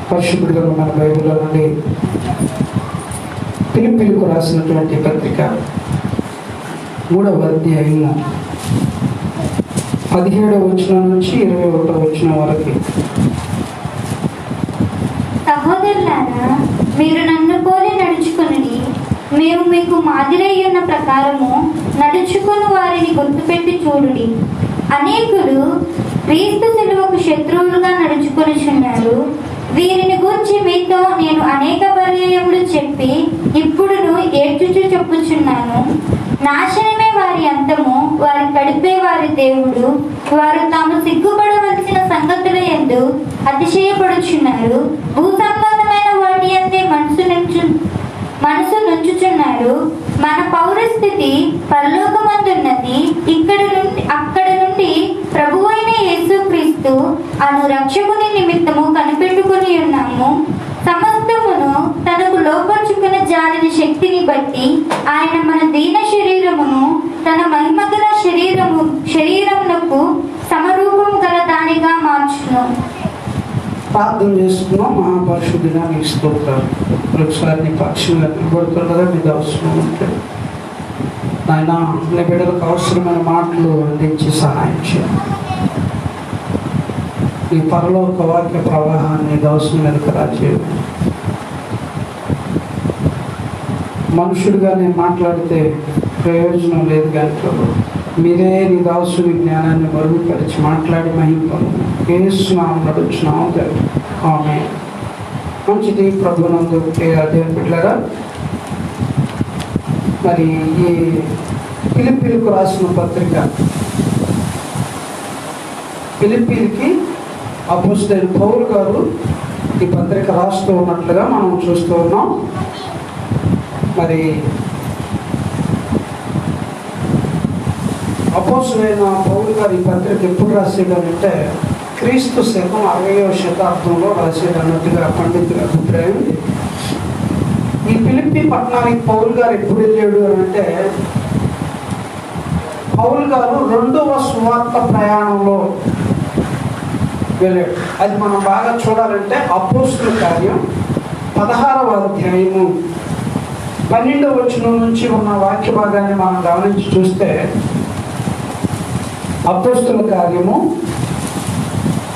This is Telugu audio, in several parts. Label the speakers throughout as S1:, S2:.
S1: పరిశుద్ధుడుగా మన బైబిల్లో నుండి ఫిలిప్పీలకు రాసినటువంటి పత్రిక 3వ అధ్యాయము 17వ వచనం నుంచి 21వ వచనం వరకు.
S2: సహోదరులారా, మీరు నన్ను పోలి నడుచుకుని మేము మీకు మాదిరై ఉన్న ప్రకారము నడుచుకుని వారిని గుర్తుపెట్టి చూడుడి. అనేకులు క్రీస్తు శిలువకు శత్రువులుగా నడుచుకొనిచున్నారు. వీరిని గూర్చి మీతో నేను అనేక పర్యాయములు చెప్పి ఇప్పుడును ఏడ్చుచూ చెప్పుచున్నాను. నాశనమే వారి అంతము, వారి కడిపే వారి దేవుడు. వారు తాము సిగ్గుపడవలసిన సంగతుల యందు అతిశయపడుచున్నారు. భూ సంబంధమైన వాటి అందే మనసు నుంచుచున్నారు. మన పౌరస్థితి పరలోకమందున్నది. అక్కడ నుండి ప్రభువైన యేసుక్రీస్తు అను రక్షకుని నిమిత్తము కనిపెట్టుకుని ఉన్నాము. సమస్తమును తనకు లోపరుచుకున్న జాలిన శక్తిని బట్టి ఆయన మన దీన శరీరమును తన మహిమగల శరీరమునకు సమరూపం గల దానిగా మార్చును.
S1: ప్రార్థన చేసుకున్నాం. మహాపరిశుద్ధుడా నీకు స్తోత్రాలు. ఒకసారి నీ పక్షంగా నిలబడుతుండగా మీకు అవసరం ఉంటే నాయన నీ బిడ్డలకు అవసరమైన మాటలు అందించి సహాయం చేయాలి. ఈ పరలోక వాక్య ప్రవాహాన్ని అవసరం మీదకి రాజేయాలి. మనుషుడిగా నేను మాట్లాడితే ప్రయోజనం లేదు, కానీ మీరే నీ దాసుని జ్ఞానాన్ని మరుగుపరిచి మాట్లాడి మహిమను ఏసునామమున నడుచున్నాము. ఆమేన్. మంచిది. ప్రభునందు దేవుని బిడ్డలారా, మరి ఈ ఫిలిప్పీలకు రాసిన పత్రిక, ఫిలిప్పీలకి అపోస్తలుడైన పౌలు గారు ఈ పత్రిక రాస్తూ ఉన్నట్లుగా మనం చూస్తూ ఉన్నాం. మరి అపోస్తలుడైన పౌలు గారు ఈ పత్రిక ఎప్పుడు రాసేటంటే క్రీస్తు శకం 60వ శతాబ్దంలో రాసేటన్నట్టుగా పండితుల అభిప్రాయం. ఈ ఫిలిప్పీ పట్టణానికి పౌలు గారు ఎప్పుడు వెళ్ళాడు అని అంటే, పౌలు గారు 2వ సువార్త ప్రయాణంలో వెళ్ళాడు. అది మనం బాగా చూడాలంటే అపోస్తలుల కార్యం 16వ అధ్యాయము 12వ వచనం నుంచి ఉన్న వాక్య భాగాన్ని మనం గమనించి చూస్తే, అపోస్తలుల కార్యము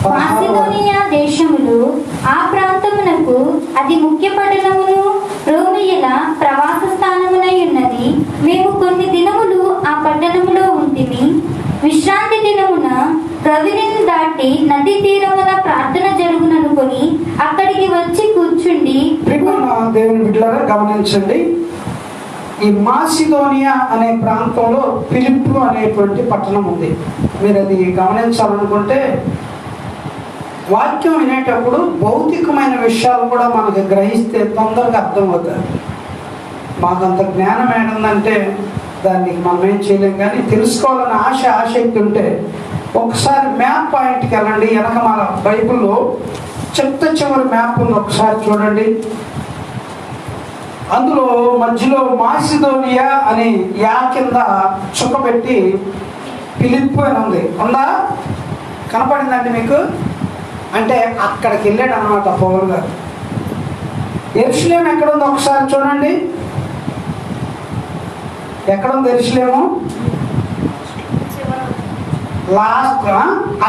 S2: మాసిదోనియా దేశములు ఆ ప్రాంతమునకు అది ముఖ్య పట్టణమును రోమియుల ప్రవాస స్థానమునై ఉన్నది. మేము కొన్ని దినములు ఆ పట్టణములో ఉంటిమి. విశ్రాంతి దినమున గవినిని దాటి నది తీరమున ప్రార్థన జరుగుననుకొని అక్కడికి వచ్చి కూర్చుండి.
S1: దేవుని బిడ్డలారా గమనించండి, ఈ మాసిదోనియా అనే ప్రాంతంలో ఫిలిప్పు అనేటువంటి పట్టణం ఉంది. మీరు అది గమనించాలనుకుంటే వాక్యం వినేటప్పుడు భౌతికమైన విషయాలు కూడా మనకు గ్రహిస్తే తొందరగా అర్థమవుతాయి. మాకంత జ్ఞానం ఏంటంటే దానికి మనం ఏం చేయలేం, కానీ తెలుసుకోవాలని ఆసక్తి ఉంటే ఒకసారి మ్యాప్ పాయింట్కి వెళ్ళండి. వెనక మన బైబిల్లో చివరి మ్యాప్ ఉంది, ఒకసారి చూడండి. అందులో మధ్యలో మాసిదోనియా అని యా కింద చుక్కబెట్టి ఫిలిప్పు అని ఉంది. ఉందా? కనపడిందండి మీకు? అంటే అక్కడికి వెళ్ళాడు అన్నమాట పౌలు గారు. యెరూషలేము ఎక్కడుందో ఒకసారి చూడండి. ఎక్కడుంది యెరూషలేము? లాస్ట్.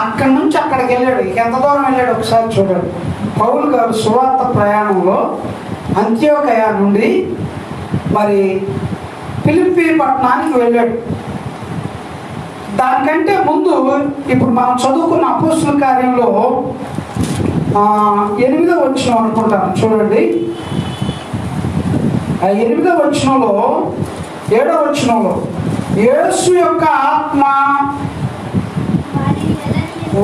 S1: అక్కడి నుంచి అక్కడికి వెళ్ళాడు. ఎంత దూరం వెళ్ళాడు ఒకసారి చూడండి. పౌలు గారు సువార్త ప్రయాణంలో అంత్యోకయ నుండి మరి ఫిలిప్పీ పట్టణానికి వెళ్ళాడు. దానికంటే ముందు ఇప్పుడు మనం చదువుకున్న అపోస్తలుల కార్యంలో 8వ వచనం అనుకుంటాను, చూడండి. ఆ 8వ వచనంలో 7వ వచనంలో యేసు యొక్క ఆత్మ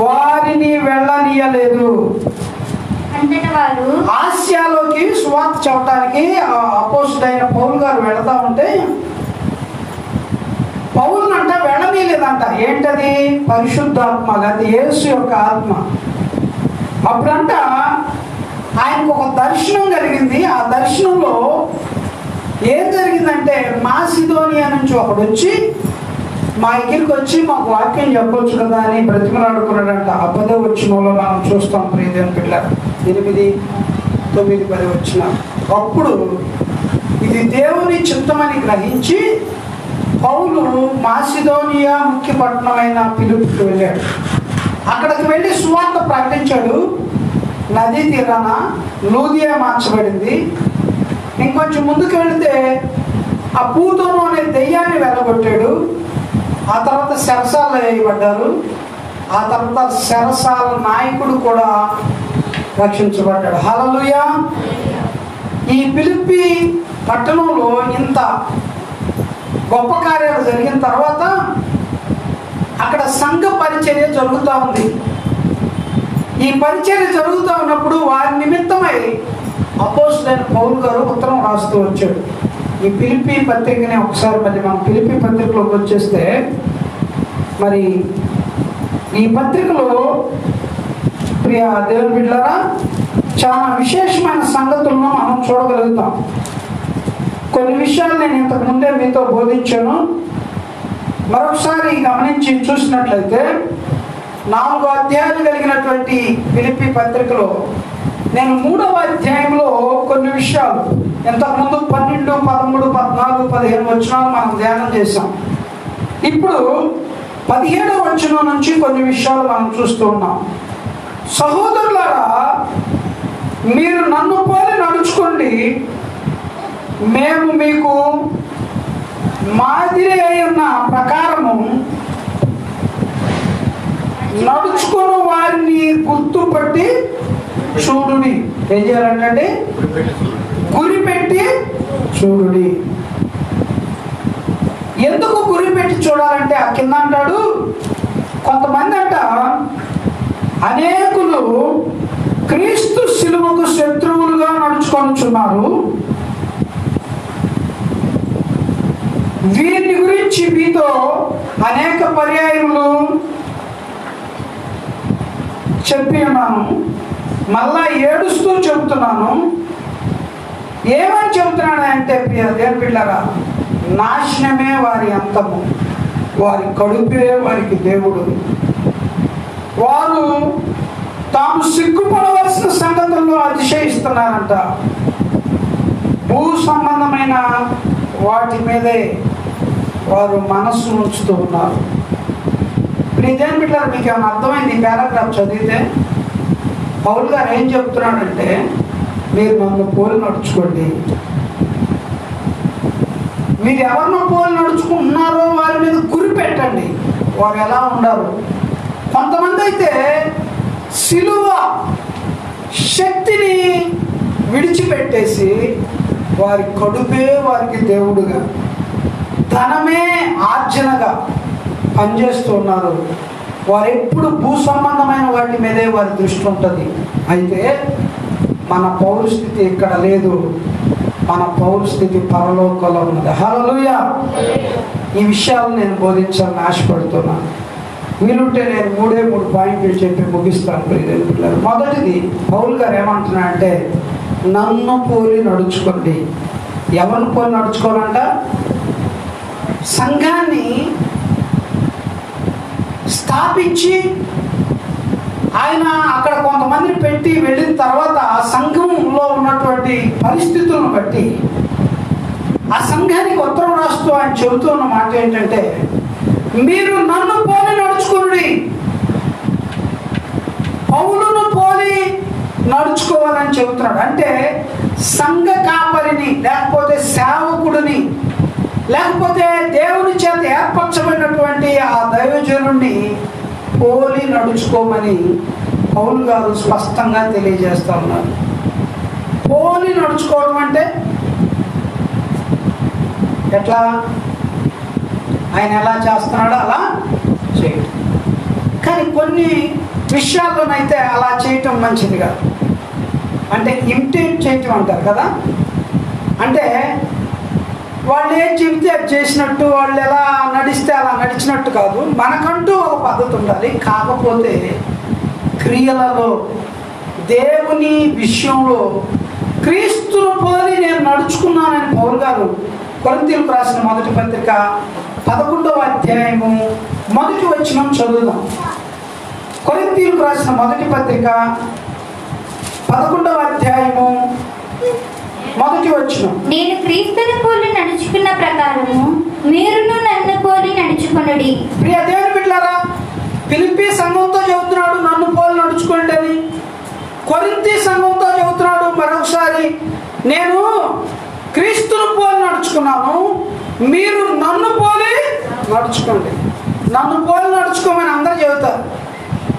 S1: వారిని వెళ్ళనీయలేదు. ఆసియాలోకి సువార్త చెప్పడానికి అపోస్తలుడైన పౌలు గారు వెళతా ఉంటే పౌలునంట వెళ్ళనీయలేదంట. ఏంటది? పరిశుద్ధాత్మ, అది యేసు యొక్క ఆత్మ. అప్పుడంట ఆయనకు ఒక దర్శనం కలిగింది. ఆ దర్శనంలో ఏం జరిగిందంటే, మాసిదోనియా నుంచి ఒకడు వచ్చి మా దగ్గరికి వచ్చి మాకు వాక్యం చెప్పొచ్చు కదా అని బ్రతిమలాడుకున్నాడంట. 10వ వచనంలో మనం చూస్తాం. ప్రియమైన పిల్లలు, 8, 9, 10 వచ్చిన అప్పుడు ఇది దేవుని చిత్తమని గ్రహించి పౌలు మాసిదోనియా ముఖ్య పట్టణమైన ఫిలిప్పీకి వెళ్ళాడు. అక్కడికి వెళ్ళి సువార్త ప్రకటించాడు. నదీ తీరాన లూదియా మార్చబడింది. ఇంకొంచెం ముందుకు వెళితే ఆ పూతోను అనే దెయ్యాన్ని వెళ్ళగొట్టాడు. ఆ తర్వాత చెరసాలలో వేయబడ్డారు. ఆ తర్వాత చెరసాల నాయకుడు కూడా రక్షించబడ్డాడు. హల్లెలూయా. ఈ ఫిలిప్పీ పట్టణంలో ఇంత గొప్ప కార్యాలు జరిగిన తర్వాత అక్కడ సంఘ పరిచర్య జరుగుతూ ఉంది. ఈ పరిచర్య జరుగుతూ ఉన్నప్పుడు వారి నిమిత్తమై అపోస్తలుడైన పౌలు గారు ఉత్తరం రాస్తూ వచ్చాడు. ఈ ఫిలిప్పీ పత్రికని ఒకసారి మరి మనం ఫిలిప్పీ పత్రికలోకి వచ్చేస్తే, మరి ఈ పత్రికలో ప్రియ దేవుని బిడ్డలారా చాలా విశేషమైన సంగతులను మనం చూడగలుగుతాం. కొన్ని విషయాలు నేను ఇంతకు ముందే మీతో బోధించాను. మరొకసారి గమనించి చూసినట్లయితే 4 అధ్యాయాలు కలిగినటువంటి ఫిలిప్పీ పత్రికలో నేను 3వ అధ్యాయంలో కొన్ని విషయాలు ఇంతకుముందు 12, 13, 14, 15 వచనాలు మనం ధ్యానం చేసాం. ఇప్పుడు 17వ వచనం నుంచి కొన్ని విషయాలు మనం చూస్తూ ఉన్నాం. సహోదరులారా, మీరు నన్ను పోలి నడుచుకోండి, మేము మీకు మాదిరి అయి ఉన్న ప్రకారము నడుచుకున్న వారిని గుర్తుపట్టి చూడుడి. ఏం చేయాలంటే గురిపెట్టి చూడుడి. ఎందుకు గురిపెట్టి చూడాలంటే ఆ కింద అంటాడు, కొంతమంది అంట అనేకులు క్రీస్తు శిలువకు శత్రువులుగా నడుచుకొనుచున్నారు, వీరిని గురించి మీతో అనేక పర్యాయములు చెప్పి ఉన్నాను, మళ్ళా ఏడుస్తూ చెబుతున్నాను. ఏమని చెబుతున్నాడు అంటే, దేవుని బిడ్డలారా, నాశనమే వారి అంతము, వారి కడుపే వారికి దేవుడు. వారు తాము సిగ్గుపడవలసిన సంగతుల్లో అతిశయిస్తున్నారంట. భూ సంబంధమైన వాటి మీదే వారు మనస్సు ఉంచుతూ ఉన్నారు. ఇదేం బిడ్డలారా, మీకు ఏమైనా అర్థమైంది? ఈ పారాగ్రాఫ్ చదివితే పౌలు గారు ఏం చెప్తున్నాడంటే, మీరు నన్ను పోలి నడుచుకోండి. మీరు ఎవరినో పోలి నడుచుకుంటున్నారో వారి మీద గురి పెట్టండి. వారు ఎలా ఉండారు? కొంతమంది అయితే సిలువ శక్తిని విడిచిపెట్టేసి వారి కడుపే వారికి దేవుడుగా, ధనమే ఆర్జనగా పనిచేస్తూ ఉన్నారు. వారు ఎప్పుడు భూ సంబంధమైన వాటి మీదే వారి దృష్టి ఉంటుంది. అయితే మన పౌరస్థితి ఇక్కడ లేదు, మన పౌరస్థితి పరలోకంలో ఉన్నది. హల్లెలూయా. ఈ విషయాలు నేను బోధించాలని ఆశపడుతున్నాను. వీలుంటే నేను 3 పాయింట్లు చెప్పి ముగిస్తాను. మొదటిది, పౌలు గారు ఏమంటున్నాడంటే, నన్ను పోలి నడుచుకోండి. ఎవరిని పోలి నడుచుకోవాలంట? సంఘాన్ని స్థాపించి ఆయన అక్కడ కొంతమందిని పెట్టి వెళ్ళిన తర్వాత ఆ సంఘంలో ఉన్నటువంటి పరిస్థితులను బట్టి ఆ సంఘానికి ఉత్తరం రాస్తూ ఆయన చెబుతూ ఉన్న మాట ఏంటంటే, మీరు నన్ను పోలి నడుచుకోండి. పౌలును పోలి నడుచుకోవాలని చెబుతున్నాడు. అంటే సంఘ కాపరిని, లేకపోతే సేవకుడిని, లేకపోతే దేవుని చేత ఏర్పరచబడినటువంటి ఆ దైవజనుడిని పోలి నడుచుకోమని పౌలు గారు స్పష్టంగా తెలియజేస్తా ఉన్నారు. పోలి నడుచుకోవడం అంటే ఎట్లా? ఆయన ఎలా చేస్తున్నాడో అలా చేయడం. కానీ కొన్ని విషయాల్లోనైతే అలా చేయటం మంచిది కాదు. అంటే ఇమిటేట్ చేయటం అంటారు కదా. అంటే వాళ్ళు ఏం చెబితే అది చేసినట్టు, వాళ్ళు ఎలా నడిస్తే అలా నడిచినట్టు కాదు. మనకంటూ ఒక పద్ధతి ఉండాలి. కాకపోతే క్రియలలో, దేవుని విషయంలో క్రీస్తును పోలి నేను నడుచుకున్నానని పౌలు గారు కొరింథీయులకు రాసిన మొదటి పత్రిక 11వ అధ్యాయము 1వ వచనం చదువుదాం. కొరింథీయులకు రాసిన మొదటి పత్రిక 11వ అధ్యాయము మొదటి వచనం.
S2: నేను క్రీస్తుని పోలి నడుచుకున్న ప్రకారము మీరును నన్ను పోలి నడుచుకొనుడి.
S1: ప్రియ దేవుని బిడ్డలారా, ఫిలిప్పీ సంఘంతో చెబుతున్నాడు నన్ను పోలి నడుచుకోండి అని. కొరింథీ సంఘంతో చెబుతున్నాడు మరొకసారి, నేను క్రీస్తును పోలి నడుచుకున్నాను, మీరు నన్ను పోలి నడుచుకోండి. నన్ను పోలి నడుచుకోమని అందరూ చెబుతారు,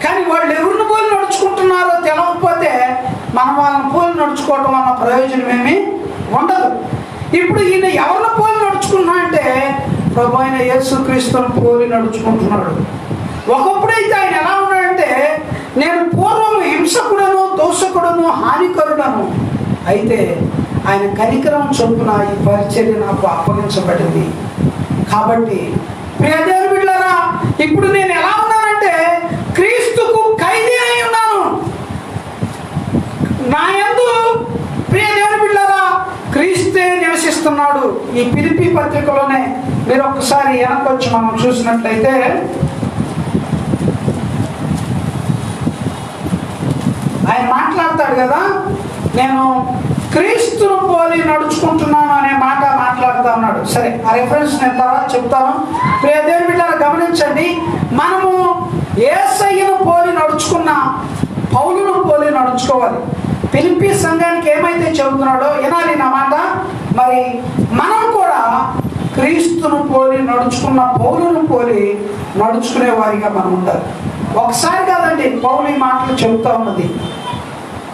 S1: కానీ వాళ్ళు ఎవరిని పోలి నడుచుకుంటున్నారో తెలవకపోతే మనం వాళ్ళని పోలి నడుచుకోవటం వల్ల ప్రయోజనం ఏమీ ఉండదు. ఇప్పుడు ఈయన ఎవరిని పోలి నడుచుకున్నా అంటే ప్రభు అయిన యేసుక్రీస్తును పోలి నడుచుకుంటున్నాడు. ఒకప్పుడైతే ఆయన ఎలా ఉన్నాడంటే, నేను పూర్వం హింసకుడను, దోషకుడను, హానికరుడను, అయితే ఆయన కనికరం చొప్పున ఈ పరిచర్య నాకు అప్పగించబడింది. కాబట్టి ప్రియ దేవుని బిడ్డలారా, ఇప్పుడు నేను ఎలా ఉన్నానంటే క్రీస్తుకు ఖైదీ అయి ఉన్నాను. నా యందు ప్రియ దేవుని బిడ్డలారా క్రీస్తే నివసిస్తున్నాడు. ఈ ఫిలిప్పీ పత్రికలోనే మీరు ఒక్కసారి వెనకొచ్చి మనం చూసినట్లయితే ఆయన మాట్లాడతాడు కదా, నేను క్రీస్తును పోలి నడుచుకుంటున్నాను అనే మాట మాట్లాడుతూ ఉన్నాడు. సరే, ఆ రెఫరెన్స్ నేను తర్వాత చెప్తాను. ప్రియ దేవుని బిడ్డలారా గమనించండి, మనము యేసయ్యను పోలి నడుచుకున్న పౌలును పోలి నడుచుకోవాలి. ఫిలిప్పీ సంఘానికి ఏమైతే చెబుతున్నాడో వినాలి నా మాట. మరి మనం కూడా క్రీస్తును పోలి నడుచుకున్న పౌలును పోలి నడుచుకునే వారిగా మనం ఉండాలి. ఒకసారి కాదండి పౌలు ఈ మాటలు చెబుతా ఉన్నది.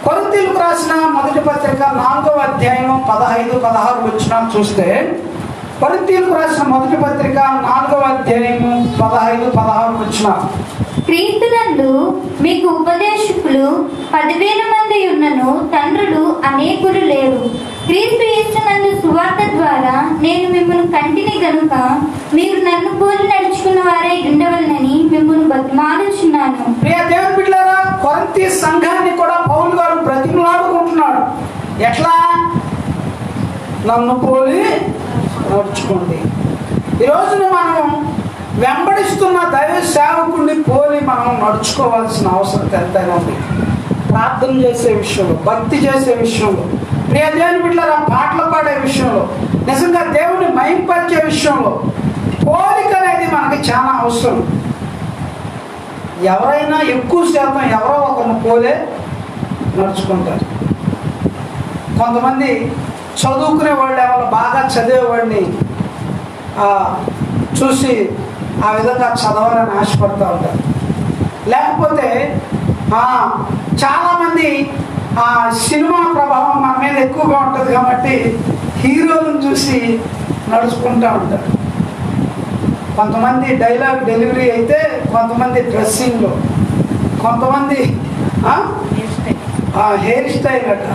S1: కొరింథీయులకు రాసిన మొదటి పత్రిక 4వ అధ్యాయం 15-16 వచనాలు చూస్తే, కొరింథీయులకు రాసిన మొదటి పత్రిక 4వ అధ్యాయం 15-16 వచనాలు.
S2: క్రీస్తునందు మీకు ఉపదేశకులు 10,000 మంది ఉన్నను తండ్రులు అనేకులు లేరు. క్రీస్తు యేసునందు సువార్త ద్వారా నేను మిమ్మల్ని కంటిని గనుక మీరు నన్ను పోలి నడుచుకున్న వారే ఉండవలనని మిమ్మల్ని బతిమాలుచున్నాను.
S1: ప్రియ దేవుని బిడ్డలారా, కొరింథీ సంఘాన్ని కూడా పౌలు గారు బ్రతిమలాడుకుంటున్నాడు. ఎట్లా? నన్ను పోలి నడుచుకోండి. ఈ రోజున మనం వెంబడిస్తున్న దైవ సేవకుడిని పోలి మనం నడుచుకోవాల్సిన అవసరం ఎంతైనా ఉంది. ప్రార్థన చేసే విషయంలో, భక్తి చేసే విషయంలో, ప్రియ దేవుని బిడ్డలారా పాటలు పాడే విషయంలో, నిజంగా దేవుని మహింపరిచే విషయంలో పోలిక అనేది మనకి చాలా అవసరం. ఎవరైనా ఎక్కువ శాతం ఎవరో ఒకరిని పోలే నడుచుకుంటారు. కొంతమంది చదువుకునే వాళ్ళు ఎవరు బాగా చదివేవాడిని చూసి ఆ విధంగా చదవాలని ఆశపడుతూ ఉంటారు. లేకపోతే చాలామంది సినిమా ప్రభావం మన మీద ఎక్కువగా ఉంటుంది కాబట్టి హీరోలను చూసి నడుచుకుంటూ ఉంటారు. కొంతమంది డైలాగ్ డెలివరీ అయితే, కొంతమంది డ్రెస్సింగ్లో, కొంతమంది హెయిర్ స్టైల్ అట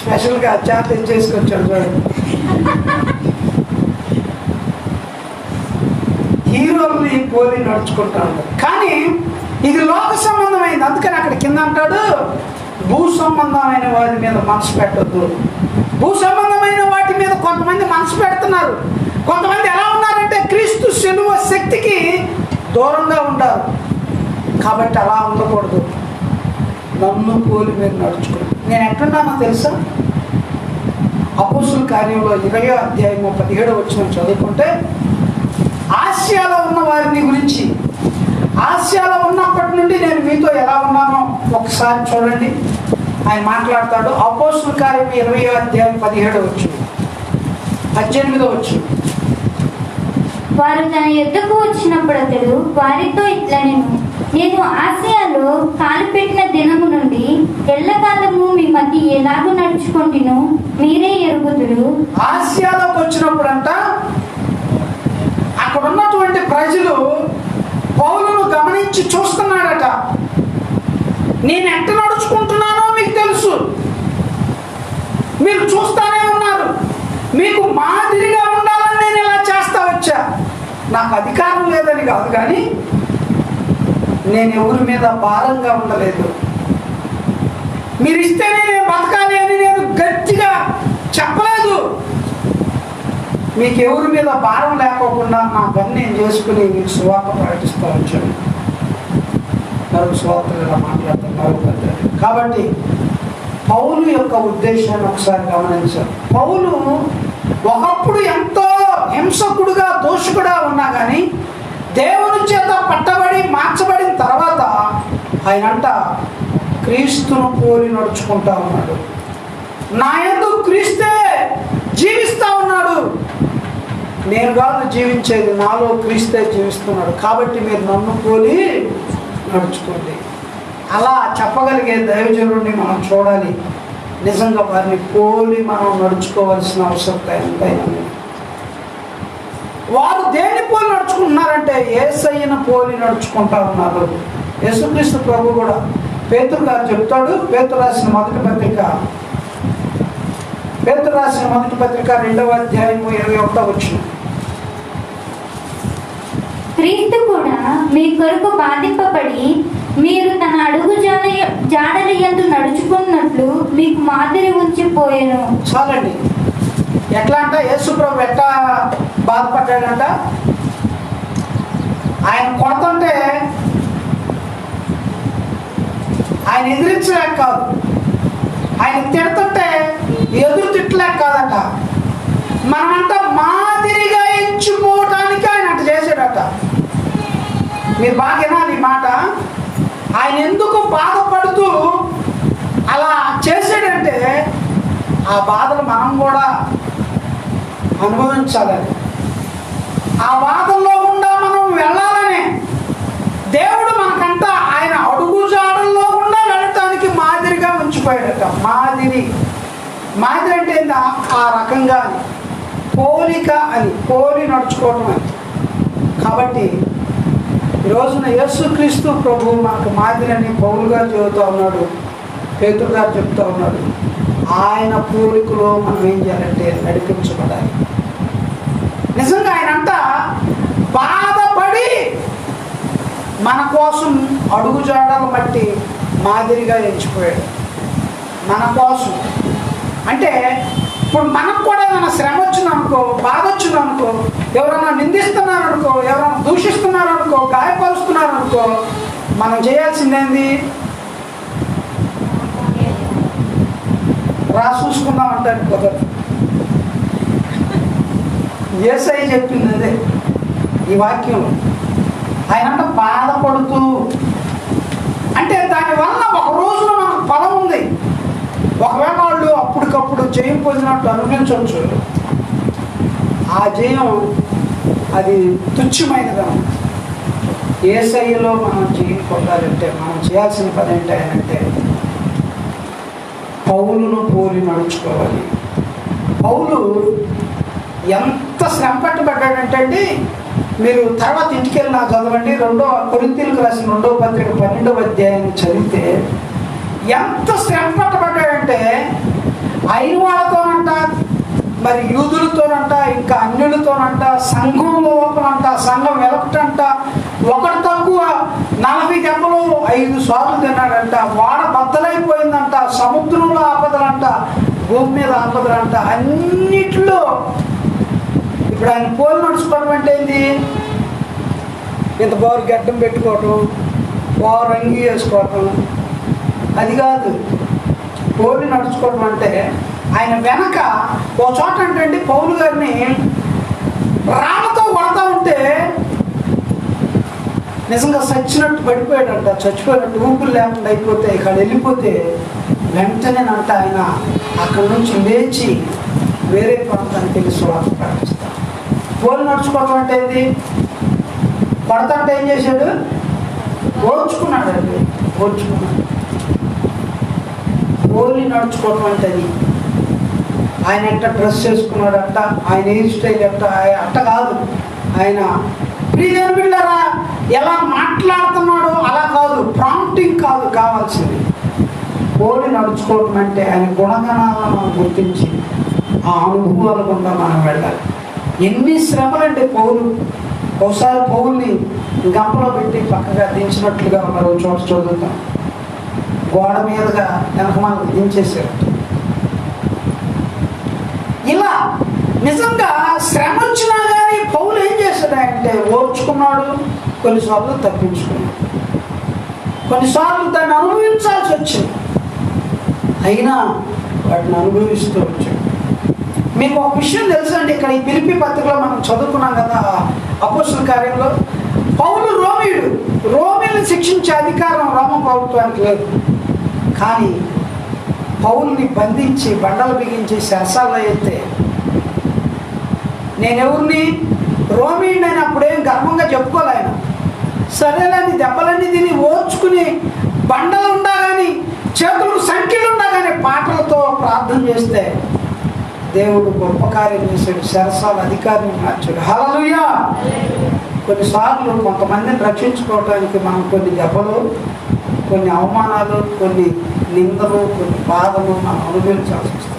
S1: స్పెషల్గా చేత చేసుకొచ్చాడు చూడండి. హీరోల్ని పోలి నడుచుకుంటా ఉంటారు. కానీ ఇది లోక సంబంధమైంది. అందుకని అక్కడ కింద అంటాడు, భూ సంబంధమైన వారి మీద మనసు పెట్టద్దు. భూ సంబంధమైన వాటి మీద కొంతమంది మనసు పెడుతున్నారు. కొంతమంది ఎలా ఉన్నారంటే క్రీస్తు శిలువ శక్తికి దూరంగా ఉంటారు. కాబట్టి అలా ఉండకూడదు. నన్ను పోలి మీరు నడుచుకోండి. నేను ఎక్కడున్నానో తెలుసా? అపోస్తుల కార్యంలో 20వ అధ్యాయం 17వ వచనం చదువుకుంటే, ఆసియాలో ఉన్న వారిని గురించి, ఆసియాలో ఉన్నప్పటి నుండి నేను మీతో ఎలా ఉన్నానో ఒకసారి చూడండి. ఆయన మాట్లాడతాడు. అపోస్తుల కార్యం 20వ అధ్యాయం 17వ వచనం, 18వ వచనం.
S2: వారు తన యుద్ధకు వచ్చినప్పుడు అతడు వారితో ఇట్లా, నేను ఆసియాలో కాలు పెట్టిన దినము నుండి ఎల్లకాలము మీ మధ్య ఎలాగో నడుచుకుంటును మీరే ఎరుగుదురు.
S1: ఆసియాలోకి వచ్చినప్పుడంట అక్కడ ఉన్నటువంటి ప్రజలు పౌలును గమనించి చూస్తున్నాడట. నేను ఎట్ట నడుచుకుంటున్నానో మీకు తెలుసు, మీరు చూస్తానే ఉన్నారు. మీకు మాదిరిగా ఉండాలని నేను ఇలా చేస్తా వచ్చా. నాకు అధికారం లేదని కాదు, కానీ నేను ఎవరి మీద భారంగా ఉండలేదు. మీరు ఇస్తేనే నేను బతకాలి అని నేను గట్టిగా చెప్పలేదు. మీకు ఎవరి మీద భారం లేకోకుండా నా పని నేను చేసుకుని మీకు సువార్త ప్రకటిస్తూ వచ్చాను. మరొక సువార్తలు ఇలా మాట్లాడుతున్నారు. కాబట్టి పౌలు యొక్క ఉద్దేశాన్ని ఒకసారి గమనించారు. పౌలు ఒకప్పుడు ఎంతో హింసకుడుగా దోషకుడుగా ఉన్నా కానీ దేవుని చేత పట్టబడి మార్చబడిన తర్వాత ఆయనంట క్రీస్తును పోలి నడుచుకుంటా ఉన్నాడు. నా యందు క్రీస్తే జీవిస్తా ఉన్నాడు, నేను కాదు జీవించేది, నాలో క్రీస్తే జీవిస్తున్నాడు, కాబట్టి మీరు నన్ను పోలి నడుచుకోండి. అలా చెప్పగలిగే దైవజనుడిని మనం చూడాలి. నిజంగా వారిని పోలి మనం నడుచుకోవాల్సిన అవసరం ఎంతైనా. వారు దేన్ని పోలి నడుచుకుంటున్నారంటే యేసయ్యను పోలి నడుచుకుంటా ఉన్నారు. యేసుక్రీస్తు ప్రభు కూడా పేతురు గారు చెప్తాడు. పేతురు రాసిన మొదటి పత్రిక 2వ అధ్యాయము 21
S2: క్రీస్తు కూడా మీ కొరకు బాధింపబడి మీరు తన అడుగు జాడల యందు నడుచుకున్నట్లు మీకు మాదిరి ఉంచిపోయాను.
S1: చాలండి. ఎట్లా అంట యేసు ప్రభు ఎట్లా బాధపడ్డాడంట? ఆయన కొడుతుంటే ఆయన ఎదిరించలేక కాదు, ఆయన తిడుతుంటే ఎదురు తిట్టలేక కాదట, మనమంట మాదిరిగా ఎంచుకోవటానికి ఆయన అట్లా చేశాడట. మీరు బాగా వినాలి ఈ మాట. ఆయన ఎందుకు బాధపడుతూ అలా చేశాడంటే ఆ బాధలు మనం కూడా అనుభవించాలని, ఆ బాధల్లో గుండా మనం వెళ్ళాలని దేవుడు మనకంట ఆయన అడుగు జాడల్లో గుండా వెళ్ళటానికి మాదిరిగా ఉంచిపోయాడట. మాదిరి అంటే ఆ రకంగా పోలిక అని, పోలి నడుచుకోవటం అని. కాబట్టి ఈరోజున యేసుక్రీస్తు ప్రభు మనకు మాదిరి అని పౌలు గారు చెబుతూ ఉన్నాడు, పేతురు గారు చెప్తూ ఉన్నాడు. ఆయన పోలికలో మనం ఏం చేయాలంటే నడిపించబడాలి. నిజంగా ఆయన అంట బాధపడి మన కోసం అడుగుజాడలు బట్టి మాదిరిగా ఎంచిపోయాడు. మన కోసం అంటే ఇప్పుడు మనకు కూడా ఏమైనా శ్రమ వచ్చిందనుకో, బాధ వచ్చిందనుకో, ఎవరైనా నిందిస్తున్నారనుకో, ఎవరైనా దూషిస్తున్నారనుకో, గాయపరుస్తున్నారనుకో, మనం చేయాల్సిందేంది? చూసుకుందాం అంటారు కుదరదు. యేసయ్య చెప్పింది అదే ఈ వాక్యం. ఆయన బాధపడుతూ అంటే దానివల్ల ఒక రోజున మనకు ఫలం ఉంది. ఒకవేళ వాళ్ళు అప్పటికప్పుడు జయం పొందినట్టు అనిపించవచ్చు, ఆ జయం అది తుచ్చమైనదా. యేసయ్యలో మనం జయం పొందాలంటే మనం చేయాల్సిన పని ఏంటంటే పౌలును పోలి నడుచుకోవాలి. పౌలు ఎంత శ్రమ పట్టుబడ్డాడంటే అండి, మీరు తర్వాత ఇంటికి వెళ్ళి చదవండి. కొరింథీయులకు రాసిన 2వ పత్రిక 12వ అధ్యాయాన్ని చదివితే ఎంత శ్రమ పట్టబడ్డాడంటే అయిన వాళ్ళతోనంట, మరి యూదులతోనంట, ఇంకా అన్యులతోనంట, సంఘం లోపలంట, సంఘం వెలపటంట, ఒకటి తక్కువ 40 దెబ్బలు 5 సార్లు తిన్నాడంట. వాడ బద్దలైపోయిందంట, సముద్రంలో ఆపదలంట, భూమి మీద ఆపదలంట, అన్నిట్లో. ఇప్పుడు ఆయన పోలి నడుచుకోవడం అంటే ఏంది? ఇంత బారు గడ్డం పెట్టుకోవటం, బారు అంగి వేసుకోవటం, అది కాదు. పోలి నడుచుకోవడం అంటే ఆయన వెనక ఓ చోట అంటే పౌలు గారిని రాళ్ళతో కొడతా ఉంటే నిజంగా చచ్చినట్టు పడిపోయాడంట, చచ్చిపోయినట్టు ఊపిరి లేకుండా అయిపోతే ఇక్కడ వెళ్ళిపోతే వెంటనేనంట ఆయన అక్కడి నుంచి లేచి వేరే ప్రాంతానికి వెళ్ళి సువార్త ప్రకటిస్తాడు. పోలి నడుచుకోవడం అంటే ఏంది? కొడతంటే ఏం చేశాడు? ఓర్చుకున్నాడు అండి, ఓర్చుకున్నాడు. పోలి నడుచుకోవడం అంటే అది. ఆయన ఎట్ట డ్రెస్ చేసుకున్నాడంట, ఆయన హెయిర్ స్టైల్ అట్ట కాదు. ఆయన ప్రియమైన బిడ్డలారా ఎలా మాట్లాడుతున్నాడో అలా కాదు, ప్రాంప్టింగ్ కాదు కావాల్సింది. పోలి నడుచుకోవడం అంటే ఆయన గుణగణాలను మనం గుర్తించి ఆ అనుభవాల గుండా మనం వెళ్ళాలి. ఎన్ని శ్రమలంటే పౌలు ఒకసారి పౌల్ని గంపలో పెట్టి పక్కగా దించినట్లుగా మరో చోట చదువుతాం. గోడ మీదుగా వెనక మనకు దించేశారు. ఇలా నిజంగా శ్రమ వచ్చినా కానీ పౌలు ఏం చేశాడంటే ఓర్చుకున్నాడు. కొన్నిసార్లు తప్పించుకున్నాడు, కొన్నిసార్లు దాన్ని అనుభవించాల్సి వచ్చింది. అయినా వాటిని అనుభవిస్తూ వచ్చాడు. మీకు ఒక విషయం తెలుసండి, ఇక్కడ ఈ ఫిలిప్పీ పత్రికలో మనం చదువుకున్నాం కదా, అపోస్తలుల కార్యంలో పౌలు రోమీయుడు, రోమీలను శిక్షించే అధికారం రోమ ప్రభుత్వానికి లేదు. కానీ పౌలుని బంధించి బండలు బిగించి శరసాల్లో అయితే నేనెవరిని రోమీయుడిని అప్పుడేం గర్వంగా చెప్పుకోలే ఆయన. సరేలేని దెబ్బలన్నీ తిని ఓర్చుకుని బండలు ఉండా కానీ చేతులకు సంఖ్యలు ఉండా కానీ పాటలతో ప్రార్థన చేస్తే దేవుడు గొప్ప కార్యం చేశాడు, శరసాల అధికారిని మార్చాడు. హల్లెలూయా. కొన్నిసార్లు కొంతమందిని రక్షించుకోవడానికి మనం కొన్ని దెబ్బలు, కొన్ని అవమానాలు, కొన్ని నిందలు, కొన్ని బాధలు మనం అనుభవించాల్సి వస్తుంది.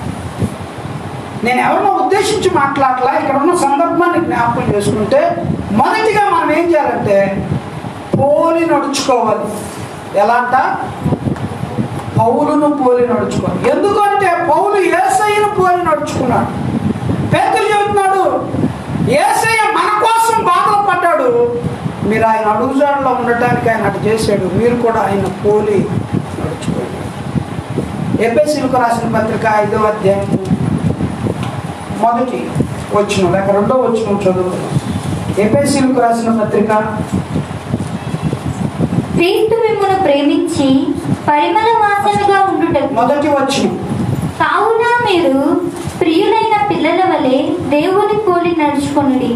S1: నేను ఎవరినో ఉద్దేశించి మాట్లాడలా, ఇక్కడ ఉన్న సందర్భాన్ని జ్ఞాపకం చేసుకుంటే మొదటిగా మనం ఏం చేయాలంటే పోలి నడుచుకోవాలి. ఎలా అంట? పౌలును పోలి నడుచుకోవాలి. ఎందుకంటే పౌలు యేసయ్యను పోలి నడుచుకున్నాడు. పేతురు చెబుతున్నాడు, యేసయ్య మన కోసం బాధలు పడ్డాడు, మీరు ఆయన అడుగుజాడలో ఉండటానికి ఆయన అటు చేశాడు, మీరు కూడా ఆయన పోలి నడుచుకోండి. ఎఫెసీయులకు రాసిన పత్రిక 5వ అధ్యాయం 1వ వచనం లేక 2వ వచనం చదువుతున్నాం. ఎఫెసీయులకు రాసిన పత్రిక.
S2: క్రీస్తు మిమ్మును ప్రేమించి పరిమళ వాసనగా ఉండుటకు.
S1: 1వ వచనం.
S2: కావున మీరు ప్రియులైన పిల్లల వలె దేవుని పోలి నడుచుకొనుడి.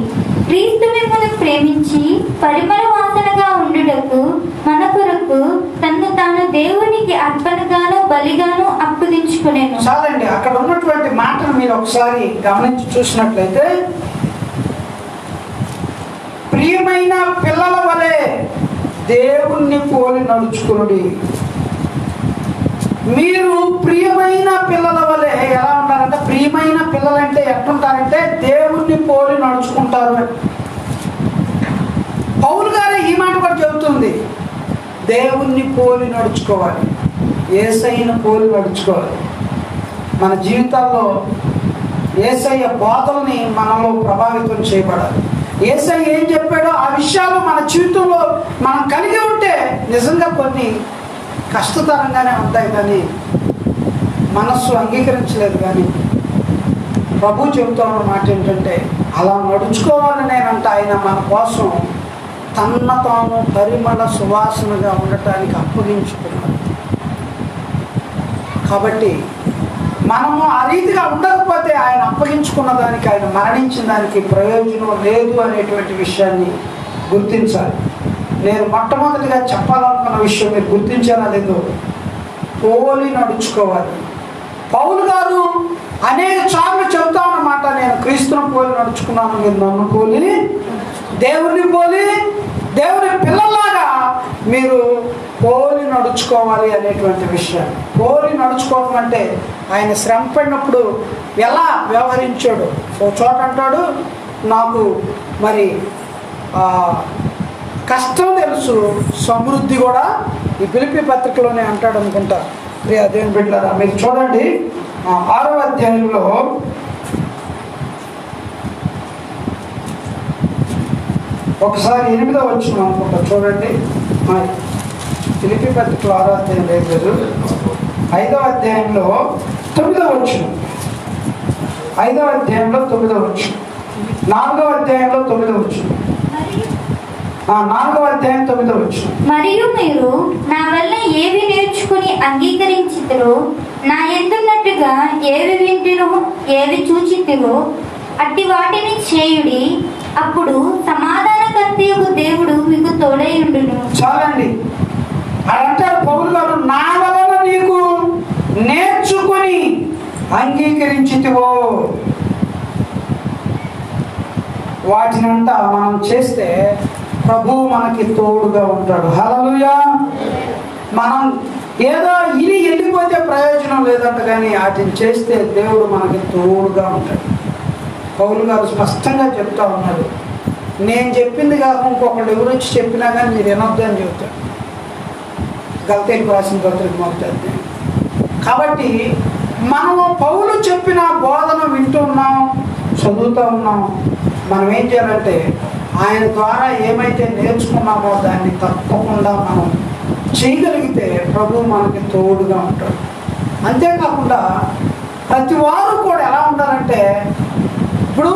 S2: క్రీస్తు మిమ్మును ప్రేమించి పరిమళ వాసనగా ఉండుటకు మన కొరకు తన్ను తాను దేవునికి అర్పణగాను బలిగాను అప్పగించుకొనెను.
S1: చాలండి, అక్కడ ఉన్నటువంటి మాటను మీరు ఒకసారి గమనించి చూసినట్లయితే, ప్రియమైన పిల్లల వలె దేవుణ్ణి పోలి నడుచుకునుడి. మీరు ప్రియమైన పిల్లల వలె ఎలా ఉంటారంటే, ప్రియమైన పిల్లలంటే ఎట్లుంటారంటే దేవుణ్ణి పోలి నడుచుకుంటారు. పౌలు గారే ఈ మాట కూడా చెబుతుంది, దేవుణ్ణి పోలి నడుచుకోవాలి, యేసయ్యను పోలి నడుచుకోవాలి. మన జీవితాల్లో యేసయ్య బోధల్ని మనలో ప్రభావితం చేయబడాలి. యేసయ్య ఏం చెప్పాడో ఆ విషయాలు మన జీవితంలో మనం కలిగి ఉంటే నిజంగా కొన్ని కష్టతరంగానే ఉంటాయి, కానీ మనస్సు అంగీకరించలేదు. కానీ ప్రభు చెబుతా ఉన్న మాట ఏంటంటే, అలా నడుచుకోవాలని అంటే ఆయన మన కోసం తన తాను పరిమళ సువాసనగా ఉండటానికి అప్పగించుకున్నాడు. కాబట్టి మనము ఆ రీతిగా ఉండకపోతే ఆయన అప్పగించుకున్న దానికి, ఆయన మరణించిన దానికి ప్రయోజనం లేదు అనేటువంటి విషయాన్ని గుర్తించాలి. నేను మొట్టమొదటిగా చెప్పాలనుకున్న విషయం మీరు గుర్తించారా లేదో, పోలి నడుచుకోవాలి. పౌలు గారు అనేక సార్లు చెబుతా ఉన్నమాట, నేను క్రీస్తును పోలి నడుచుకున్నాను, మీరు నన్ను పోలి, దేవుని పోలి, దేవుని పిల్లల్లాగా మీరు పోలి నడుచుకోవాలి అనేటువంటి విషయం. పోలి నడుచుకోవడం అంటే ఆయన శ్రమ పడినప్పుడు ఎలా వ్యవహరించాడు. ఓ చోట అంటాడు, నాకు మరి కష్టం తెలుసు, సమృద్ధి కూడా. ఈ ఫిలిప్పీ పత్రికలోనే అంటాడు అనుకుంటా. ప్రియ దేవుని బిడ్డలారా, మీరు చూడండి 6వ అధ్యాయంలో ఒకసారి 8వ వచనం అనుకుంటా చూడండి. ఫిలిప్పీ పత్రికలో 6వ అధ్యాయం లేదు, 5వ అధ్యాయంలో 9వ వచనం. 5వ అధ్యాయంలో 9వ వచనం, 4వ అధ్యాయంలో 9వ వచనం, 4వ అధ్యాయం 9వ వచనం.
S2: మరియు మీరు నా వల్ల ఏవి నేర్చుకుని అంగీకరించితిరో, నా యందున్నట్టుగా ఏవి వింటిరో, ఏవి చూచితిరో అట్టి వాటిని చేయుడి, అప్పుడు సమాధానకర్తయగు దేవుడు మీకు తోడైయుండును.
S1: చాలండి, అంటారు పౌలు గారు, నా వలన నీకు నేర్చుకుని అంగీకరించితివో వాటినంతా మనం చేస్తే ప్రభువు మనకి తోడుగా ఉంటాడు. హల్లెలూయా. మనం ఏదో ఇని వెళ్ళిపోతే ప్రయోజనం లేదంట, కానీ వాటిని చేస్తే దేవుడు మనకి తోడుగా ఉంటాడు. పౌలు గారు స్పష్టంగా చెప్తా ఉన్నాడు, నేను చెప్పింది కాక ఇంకొకళ్ళు ఎవరు వచ్చి చెప్పినా కానీ మీరు వినొద్దు అని చెబుతాడు. గలతీయులకు రాసిన పత్రిక 1వ అధ్యాయం. కాబట్టి మనము పౌలు చెప్పిన బోధన వింటున్నాం, చదువుతూ ఉన్నాం. మనం ఏం చేయాలంటే ఆయన ద్వారా ఏమైతే నేర్చుకున్నామో దాన్ని తప్పకుండా మనం చేయగలిగితే ప్రభు మనకి తోడుగా ఉంటాడు. అంతేకాకుండా ప్రతి వారు కూడా ఎలా ఉండాలంటే, ఇప్పుడు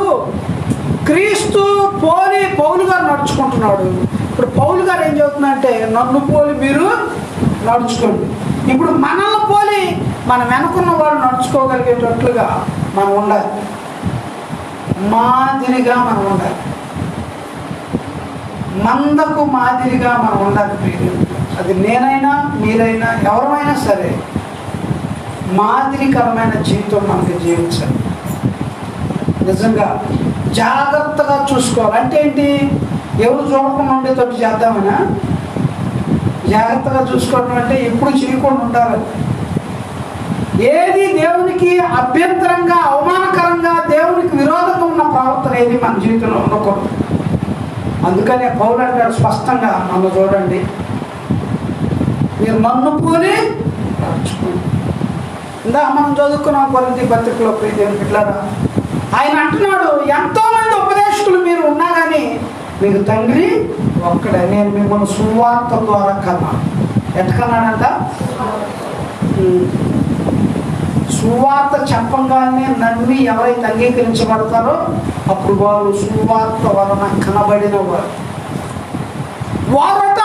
S1: క్రీస్తు పోలి పౌలు గారు నడుచుకుంటున్నాడు. ఇప్పుడు పౌలు గారు ఏం చెబుతున్నాడంటే, నన్ను పోలి మీరు నడుచుకోండి. ఇప్పుడు మనల్ని పోలి మన వెనుకున్న వాళ్ళు నడుచుకోగలిగేటట్లుగా మనం ఉండాలి, మాదిరిగా మనం ఉండాలి, మందకు మాదిరిగా మనం ఉండాలి. మీరు అది నేనైనా మీరైనా ఎవరైనా సరే మాదిరికరమైన జీవితం మనకి జీవించాలి. నిజంగా జాగ్రత్తగా చూసుకోవాలి. అంటే ఏంటి? ఎవరు చూడకుండా ఉండేటట్టు చేద్దామనా? జాగ్రత్తగా చూసుకోవడం అంటే ఎప్పుడు చేయకుండా ఉండాలి. ఏది దేవునికి అభ్యంతరంగా, అవమానకరంగా, దేవునికి విరోధంగా ఉన్న ప్రవర్తన ఏది మన జీవితంలో ఉండకూడదు. అందుకనే పౌలు అంటాడు స్పష్టంగా, నన్ను చూడండి, మీరు నన్ను పోలి నడుచుకోండి. ఇందాక మనం చదువుకున్నాం కొరింథీ పత్రికలో, దేవుని బిడ్డలారా, ఆయన అంటున్నాడు, ఎంతోమంది ఉపదేశకులు మీరు ఉన్నా కానీ మీకు తండ్రి ఒక్కడే, నేను మిమ్మల్ని సువార్త ద్వారా కన్నాను. ఎట్టకన్నాడంట? సువార్త చెప్పంగానే నమ్మి ఎవరైతే అంగీకరించబడతారో అప్పుడు వారు సువార్త వలన కనబడిన వారట.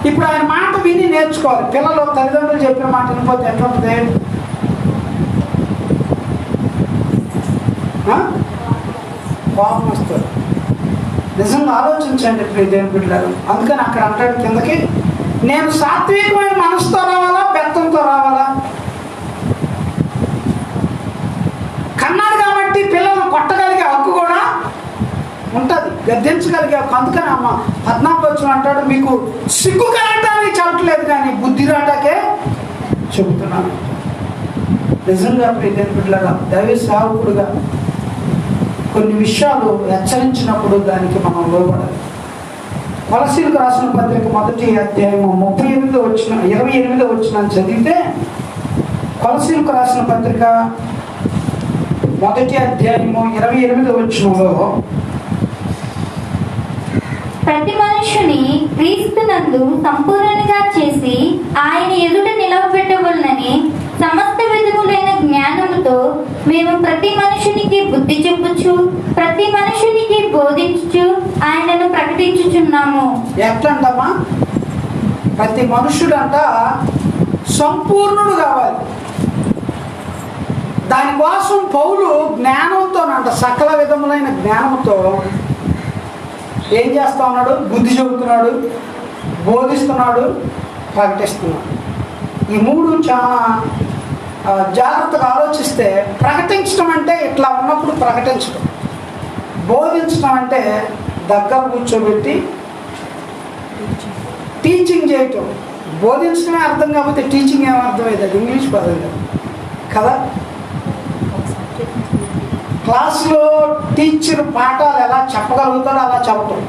S1: ఇప్పుడు ఆయన మాట విని నేర్చుకోవాలి. పిల్లలు తల్లిదండ్రులు చెప్పిన మాట వినిపోతే ఎట్లా ఉంటుంది? కోపం వస్తుంది. నిజంగా ఆలోచించండి దేవుని బిడ్డలారు. అందుకని అక్కడ అంటాడు కిందకి, నేను సాత్వికమైన మనసుతో రావాలా, బెత్తంతో రావాలా? కన్నాడు కాబట్టి పిల్లలను కొట్టగలిగే హక్కు కూడా ఉంటుంది, గద్దించగలిగే హక్కు. అందుకని అమ్మ 14 వచ్చిన అంటాడు, మీకు సిగ్గు కలగటానికి చెప్పట్లేదు కానీ బుద్ధి రాటాకే చెబుతున్నాను. నిజంగా దేవుని బిడ్డలారా, దైవ సేవకుడుగా కొన్ని విషయాలు హెచ్చరించినప్పుడు దానికి మనం లోబడాలి. కొలసీలకు రాసిన పత్రిక 1వ అధ్యాయము 28వ వచనం చదివితే, కొలసీలకు రాసిన పత్రిక 1వ అధ్యాయము 28వ వచనంలో,
S2: ప్రతి మనుషుని క్రీస్తునందు సంపూర్ణంగా చేసి ఆయన ఎదుట నిలవబెట్టవలనని సమస్త విధములైన జ్ఞానముతో మేము ప్రతి మనుషునికి బుద్ధి చెప్పుచు ప్రతి మనుషునికి బోధించుచు ఆయనను ప్రకటించుచున్నాము.
S1: ఎట్లంటమ్మా? ప్రతి మనుషుడంట సంపూర్ణుడు కావాలి. దానికోసం పౌలు జ్ఞానంతోనంట, సకల విధములైన జ్ఞానంతో ఏం చేస్తా ఉన్నాడు? బుద్ధి చెబుతున్నాడు, బోధిస్తున్నాడు, ప్రకటిస్తున్నాడు. ఈ మూడు చాలా జాగ్రత్తగా ఆలోచిస్తే, ప్రకటించడం అంటే ఇట్లా ఉన్నప్పుడు ప్రకటించడం, బోధించడం అంటే దగ్గర కూర్చోబెట్టి టీచింగ్ చేయటం. బోధించడమే అర్థం కాకపోతే టీచింగ్ ఏమో అర్థమైంది, అది ఇంగ్లీష్ పదం కదా. క్లాసులో టీచర్ పాఠాలు ఎలా చెప్పగలుగుతాడో అలా చెప్పటం.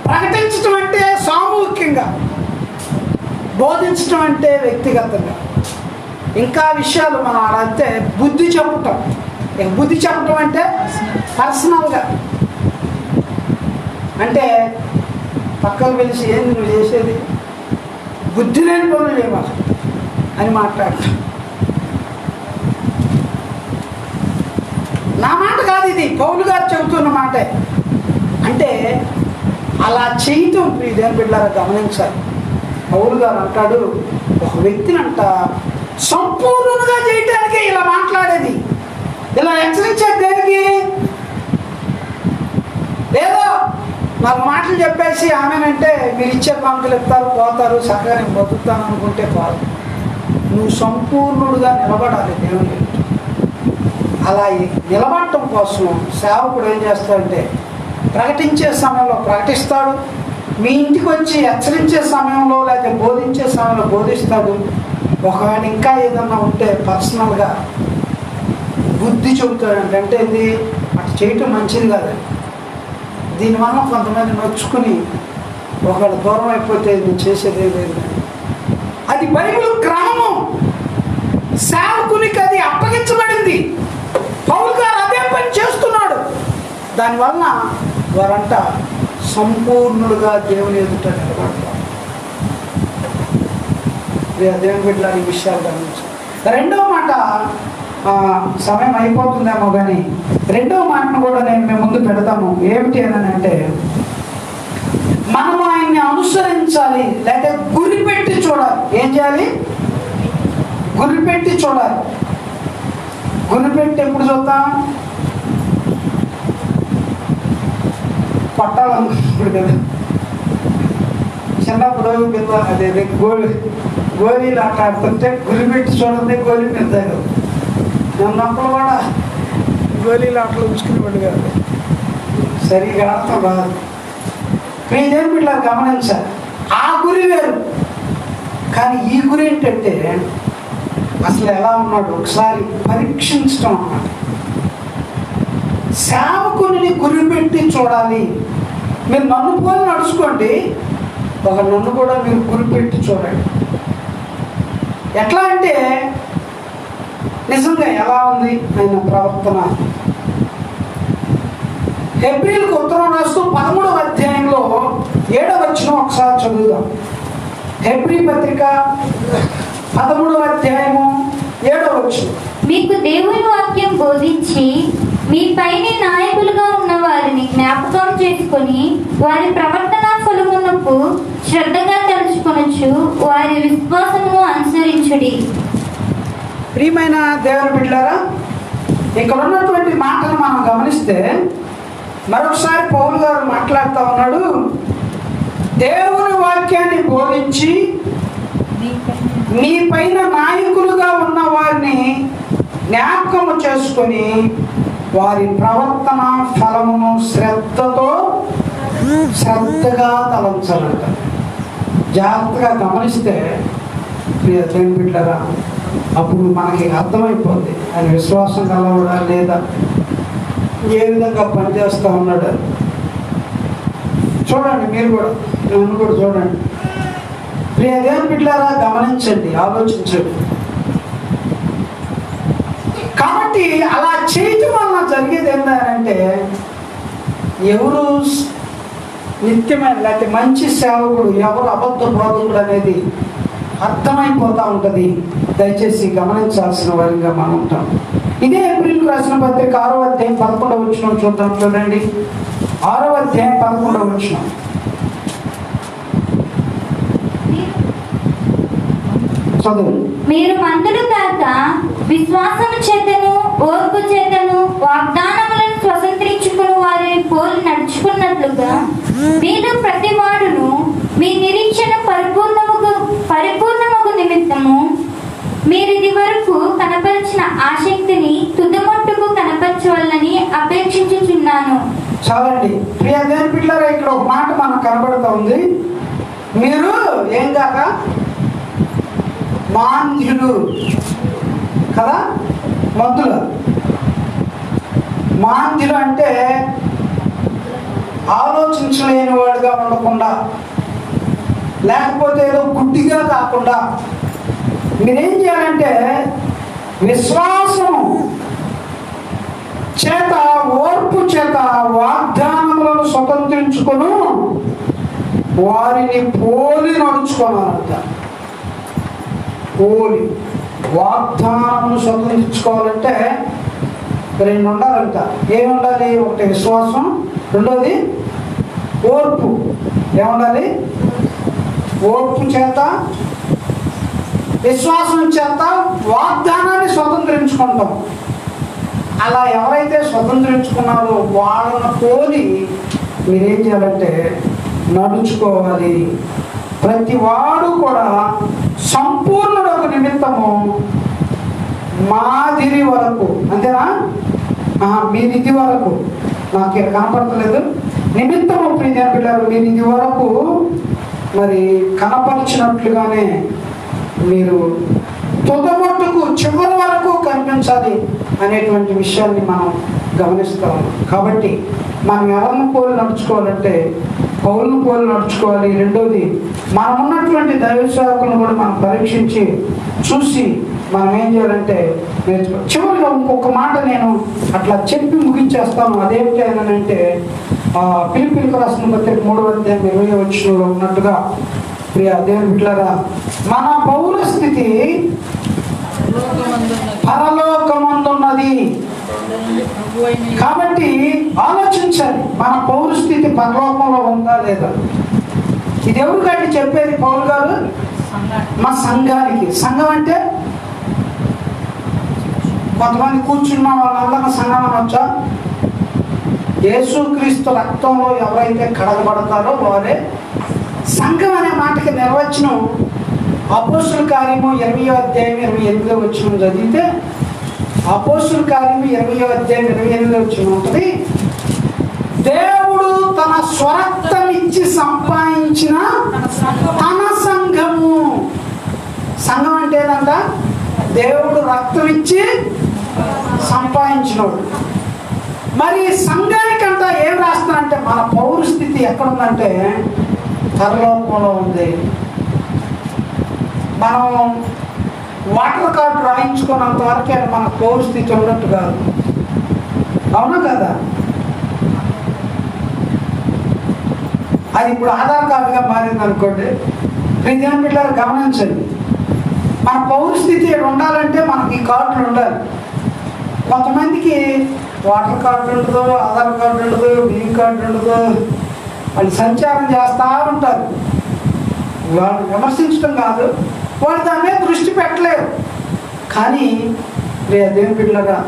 S1: ప్రకటించడం అంటే సామూహికంగా, బోధించడం అంటే వ్యక్తిగతంగా. ఇంకా విషయాలు మనం ఆడంతే బుద్ధి చెప్పటం. బుద్ధి చెప్పటం అంటే పర్సనల్గా, అంటే పక్కన పిలిచి ఏంది నువ్వు చేసేది, బుద్ధి లేని పనులు చేయవాలి అని మాట్లాడటం. నా మాట కాదు, ఇది పౌలు గారు చెబుతున్న మాటే. అంటే అలా చేయటం దేవుని బిడ్డలారా గమనించాలి. పౌలు గారు అంటాడు, ఒక వ్యక్తిని అంట సంపూర్ణంగా చేయటానికి ఇలా మాట్లాడేది, ఇలా హెచ్చరించేది దేనికి? ఏదో 4 మాటలు చెప్పేసి ఆమెనంటే మీరు ఇచ్చే కానుకలు ఇస్తారు, పోతారు, చక్కగా నేను బతుకుతాను అనుకుంటే కాదు. నువ్వు సంపూర్ణుడుగా నిలబడాలి దేవుని. అలా నిలబడటం కోసం సేవకుడు ఏం చేస్తాడంటే, ప్రకటించే సమయంలో ప్రకటిస్తాడు, మీ ఇంటికి వచ్చి హెచ్చరించే సమయంలో లేకపోతే బోధించే సమయంలో బోధిస్తాడు. ఒకవేళ ఇంకా ఏదన్నా ఉంటే పర్సనల్గా బుద్ధి చెబుతాడంటే, అంటే ఇది అటు చేయటం మంచిది కాదు. దీనివల్ల కొంతమంది నొచ్చుకుని ఒకవేళ దూరం అయిపోతే నేను చేసేదే లేదు. అది బైబిల్ క్రమము, సేవకునికి అది అప్పగించబడింది. పౌలు గారు అదే పని చేస్తున్నాడు. దానివల్ల వారంట సంపూర్ణులుగా దేవుని ఎదుట నిలబడతారు. దేవుని బిడ్డలు ఈ విషయాలు గమనించారు. రెండవ మాట, సమయం అయిపోతుందేమో కానీ రెండవ మాటను కూడా నేను మేము ముందు పెడతాము. ఏమిటి అని అంటే, మనం ఆయన్ని అనుసరించాలి, లేకపోతే గురిపెట్టి చూడాలి. ఏం చేయాలి? గురిపెట్టి చూడాలి. గురిపెట్టి ఎప్పుడు చూద్దాం? పట్టాలనుకున్నప్పుడు కదా. చిన్నప్పుడు కింద అదే గోళీలు ఆట ఆడుతుంటే గురిపెట్టి చూడండి, గోళీ మీద కదా. ఉన్నప్పుడు కూడా గోళీలు ఆటలు ఉంచుకునేవాడు కాదు, సరిగా ఆడతాం రాదు. మీదేం ఇట్లా గమనించాలి. ఆ గురి వేరు, కానీ ఈ గురి ఏంటంటే అసలు ఎలా ఉన్నాడు ఒకసారి పరీక్షించడం అన్నమాట. సేవకుని గురిపెట్టి చూడాలి. మీరు నన్ను పోలి నడుచుకోండి, ఒక నన్ను కూడా మీరు గురిపెట్టి చూడండి. ఎట్లా అంటే నిజంగా ఎలా ఉంది ఆయన ప్రవర్తన? హెబ్రీయులకు ఉత్తరం రాస్తూ 13వ అధ్యాయంలో 7వ వచనం ఒకసారి చదువుదాం. హెబ్రీ పత్రిక 13వ అధ్యాయము 7వ వచనం.
S2: మీకు దేవుని వాక్యం బోధించి మీ పైన నాయకులుగా ఉన్న వారిని జ్ఞాపకం చేసుకొని వారి ప్రవర్తన ఫలమునకు శ్రద్ధగా తలుచుకొనొచ్చు వారి విశ్వాసమును అనుసరించుడి.
S1: ప్రియమైన దేవుని బిడ్డలారా, ఇక్కడ ఉన్నటువంటి మాటలు మనం గమనిస్తే మరొకసారి పౌలు గారు మాట్లాడుతూ ఉన్నాడు. దేవుని వాక్యాన్ని బోధించి మీ పైన నాయకులుగా ఉన్న వారిని జ్ఞాపకము చేసుకొని వారి ప్రవర్తన ఫలమును శ్రద్ధగా తలంచాలంట. జాగ్రత్తగా గమనిస్తే ప్రియ దేవుని బిడ్డలారా, అప్పుడు మనకి అర్థమైపోద్ది ఆయన విశ్వాసం కలవడా లేదా, ఏ విధంగా పనిచేస్తూ ఉన్నాడు. చూడండి, మీరు కూడా నన్ను కూడా చూడండి. ప్రియ దేవుని బిడ్డలారా, గమనించండి, ఆలోచించండి. కాబట్టి అలా చేయటం వలన జరిగేది ఏంటంటే, ఎవరు నిత్యమైన లేకపోతే మంచి సేవకుడు, ఎవరు అబద్ధ బోధకుడు అనేది అర్థమైపోతూ ఉంటుంది. దయచేసి గమనించాల్సిన వారిగా మనం ఉంటాం. ఇదే ఏప్రిల్కు రాసిన పత్రిక 6వ అధ్యాయం 11వ వచనం చూద్దాం. చూడండి, 6వ అధ్యాయం 11వ వచనం. చదువు.
S2: మీరు మందులు కాక విశ్వాసము చేతను ఓర్పు చేతను వాగ్దానములను స్వతంత్రించుకుని వారిని పోలి నడుచుకున్నట్లుగా మీరు ప్రతి వాడును మీ నిరీక్షణ పరిపూర్ణమగు నిమిత్తము మీరు ఇది వరకు కనపరిచిన ఆసక్తిని తుదమట్టుకు కనపరచవలని అపేక్షించుచున్నాను.
S1: చాలండి ప్రియ దేవుని బిడ్డలారా, ఇక్కడ ఒక మాట మనకు కనబడుతూ ఉంది. మీరు ఏం కాక మాంద్యులు కదా. మాంద్యులు అంటే ఆలోచించలేని వాడుగా ఉండకుండా, లేకపోతే ఏదో గుడ్డిగా కాకుండా మీరేం చేయాలంటే విశ్వాసం చేత ఓర్పు చేత వాగ్దానములను స్వతంత్రించుకొని వారిని పోలి నడుచుకోవాలంట. పోలి వాగ్దానమును స్వతంత్రించుకోవాలంటే రెండు ఉండాలంట. ఏముండాలి? ఒకటి విశ్వాసం, రెండోది ఓర్పు. ఏముండాలి? ఓర్పు చేత విశ్వాసం చేత వాగ్దానాన్ని స్వతంత్రించుకుంటాం. అలా ఎవరైతే స్వతంత్రించుకున్నారో వాళ్ళను పోలి మీరేం చేయాలంటే నడుచుకోవాలి. ప్రతి వాడు కూడా సంపూర్ణుడు ఒక నిమిత్తము మాదిరి వరకు, అంతేనా? మీరు ఇది వరకు, నాకు ఇక్కడ కనపడతలేదు నిమిత్తము. ప్రియ పిల్లలు, మీరు ఇది వరకు మరి కనపరిచినట్లుగానే మీరు తుదమట్టుకు చివరి వరకు కనిపించాలి అనేటువంటి విషయాన్ని మనం గమనిస్తాం. కాబట్టి మనం ఎవరిని పోలి నడుచుకోవాలంటే పౌరులను పోలి నడుచుకోవాలి. రెండోది, మనం ఉన్నటువంటి దైవ సేవకులను కూడా మనం పరీక్షించి చూసి మనం ఏం చేయాలంటే నేర్చుకోవాలి. చివరిగా ఇంకొక మాట నేను అట్లా చెప్పి ముగించేస్తాను. అదేమిటి అంటే ఫిలిప్పీయులకు రాసిన పత్రిక 3వ అధ్యాయం 20వ వచనంలో ఉన్నట్టుగా, ప్రియ దేవుని బిడ్డలారా, మన పౌర స్థితి పరలోకమందున్నది. కాబట్టి ఆలోచించాలి, మన పౌరస్థితి పరలోకంలో ఉందా లేదా. ఇది ఎవరు కాబట్టి చెప్పేది పౌలు గారు? మా సంఘానికి. సంఘం అంటే కొంతమంది కూర్చున్న వాళ్ళందరినీ సంఘం అనొచ్చా? యేసుక్రీస్తు రక్తంలో ఎవరైతే కడగబడతారో వారే సంఘం అనే మాటకి నిర్వచనం అపోస్తుల కార్యము 20వ అధ్యాయం 28వ వచనం చదివితే, అపోస్తుల కార్యము 20వ అధ్యాయం 28వ వచనం ఉంటుంది. దేవుడు తన స్వరక్తం ఇచ్చి సంపాదించిన తన సంఘము. సంఘం అంటే ఏంటంట? దేవుడు రక్తం ఇచ్చి సంపాదించినోడు. మరి సంఘానికంట ఏం రాస్తానంటే మన పౌరస్థితి ఎక్కడుందంటే పరలోకంలో ఉంది. మనం వాటర్ కార్డు రాయించుకున్నంత వరకే మన పౌరస్థితి ఉన్నట్టు కాదు. అవునా కదా? అది ఇప్పుడు ఆధార్ కార్డుగా మారింది అనుకోండి. ప్రతి పిల్లలు గమనించండి, మన పౌరస్థితి ఉండాలంటే మనకి ఈ కార్డులు ఉండాలి. కొంతమందికి వాటర్ కార్డు ఉండదు, ఆధార్ కార్డు ఉండదు, బియ్యం కార్డు ఉండదు. వాళ్ళు సంచారం చేస్తూ ఉంటారు. వాళ్ళు విమర్శించడం కాదు, వాళ్ళు దాని మీద దృష్టి పెట్టలేరు. కానీ దేవుని బిడ్డలారా,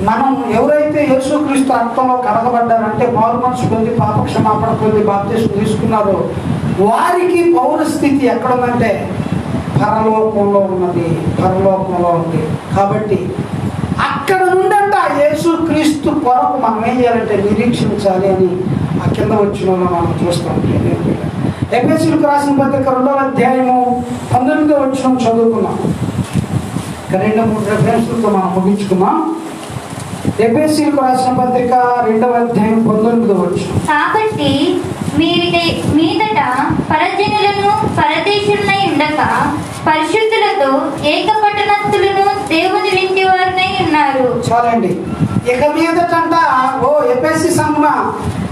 S1: మనం ఎవరైతే యేసుక్రీస్తు రక్తంలో కడగబడ్డారంటే మారు మనసు పొంది పాప క్షమాపణ పొంది బాప్తిస్మం తీసుకున్నారో వారికి పౌరస్థితి ఎక్కడుందంటే పరలోకంలో ఉన్నది. పరలోకంలో ఉంది. కాబట్టి అక్కడ నుండంట యేసుక్రీస్తు కొరకు మనం ఏం చేయాలంటే నిరీక్షించాలి అని ఆ కింద వచ్చిన మనం చూస్తాం. ఎఫెసీయులకు రాసిన పత్రిక 2వ అధ్యాయము 19వ వచనం చదువుకున్నాం. 2-3 రెఫరెన్స్లతో మనం ముగించుకున్నాం. ఎఫెసీయులకు రాసిన పత్రిక 2వ అధ్యాయం 19వ వచనం.
S2: కాబట్టి మీదట పరజనులను పరదేశులనై ఉండక పరిశుద్ధులతో ఏకపట్టణస్థులను దేవుని వింటి వారినై ఉన్నారు.
S1: చాలండి. ఇక మీదటంట ఓ ఎఫెసీ సంఘమా,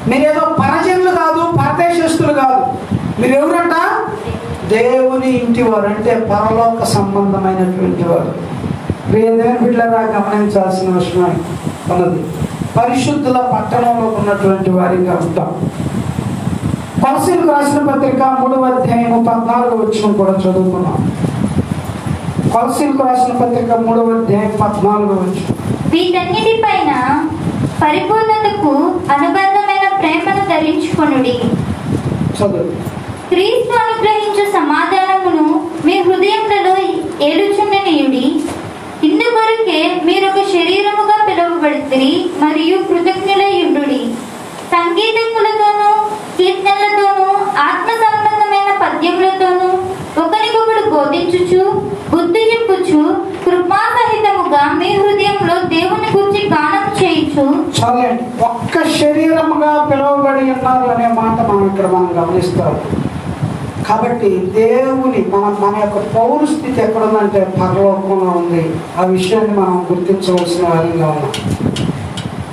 S1: మీరేదో పరజనులు కాదు, పరదేశస్తులు కాదు, మీరు ఎవరంట? దేవుని ఇంటి వారు, అంటే పరలోక సంబంధమైనటువంటి వారు. దేవుని బిడ్డలారా గమనించాల్సిన విషయం ఉన్నది. పరిశుద్ధుల పట్టణంలో ఉన్నటువంటి వారిగా ఉంటాం. కొలస్సీయులకు రాసిన పత్రిక 3వ అధ్యాయం 14వ వచనం కూడా చదువుకున్నాం. కొలస్సీయులకు రాసిన పత్రిక 3వ అధ్యాయం 14వ వచనం.
S2: వీటన్నిటిపైన పరిపూర్ణతకు అనుబంధమైన ప్రేమను ధరించుకొనుడి.
S1: చదువు.
S2: క్రీస్తు అనుగ్రహించు సమాధానమును మీ హృదయములలో ఏలుచుండనీయుడి. ఇందుకొరకే మీరొక శరీరముగా పిలువబడితిరి మరియు కృతజ్ఞులయుండుడి. సంగీతములతోనూ కీర్తనలతోనూ ఆత్మ సంబంధమైన పద్యములతోనూ ఒకరికొకడు బోధించుచు బుద్ధి చెప్పుచు కృపాసహితముగా మీ హృదయంలో దేవుని గురించి గానం చేయుచు.
S1: చాలండి. ఒక్క శరీరముగా పిలువబడి ఉన్నారు అనే మాట మనం గమనిస్తాం. కాబట్టి దేవుని మన యొక్క పౌరస్థితి ఎక్కడుందంటే పరలోకంలో ఉంది. ఆ విషయాన్ని మనం గుర్తించవలసిన వారిగా ఉన్నాం.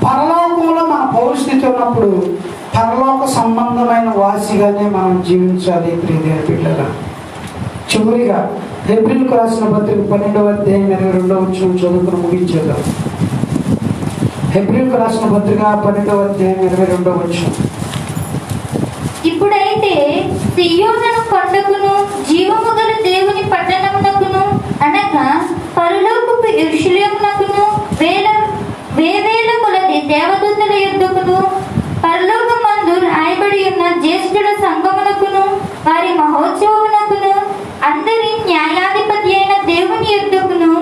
S1: పరలోకంలో మన పౌరస్థితి ఉన్నప్పుడు పరలోక సంబంధమైన వాసిగానే మనం జీవించాలి. ప్రియ బిడ్డలారా, చివరిగా హెబ్రీయులకు రాసిన పత్రిక 12వ అధ్యాయం 22వ వచనం చదువుకుని ముగించేద్దాం. హెబ్రీయులకు రాసిన పత్రిక 12వ అధ్యాయం 22వ వచనం.
S2: ఇప్పుడైతే సియోనును కొండకును జీవము గల దేవుని పట్టణమునకును అనగా పరలోకపు యెరూషలేమునకును వేవేల కొలది దేవదూతల యుద్ధకును పరలోకమందు రాయబడి ఉన్న జ్యేష్ఠుల సంఘమునకును వారి మహోత్సవమునకును అందరి న్యాయాధిపతి అయిన దేవుని యుద్ధకును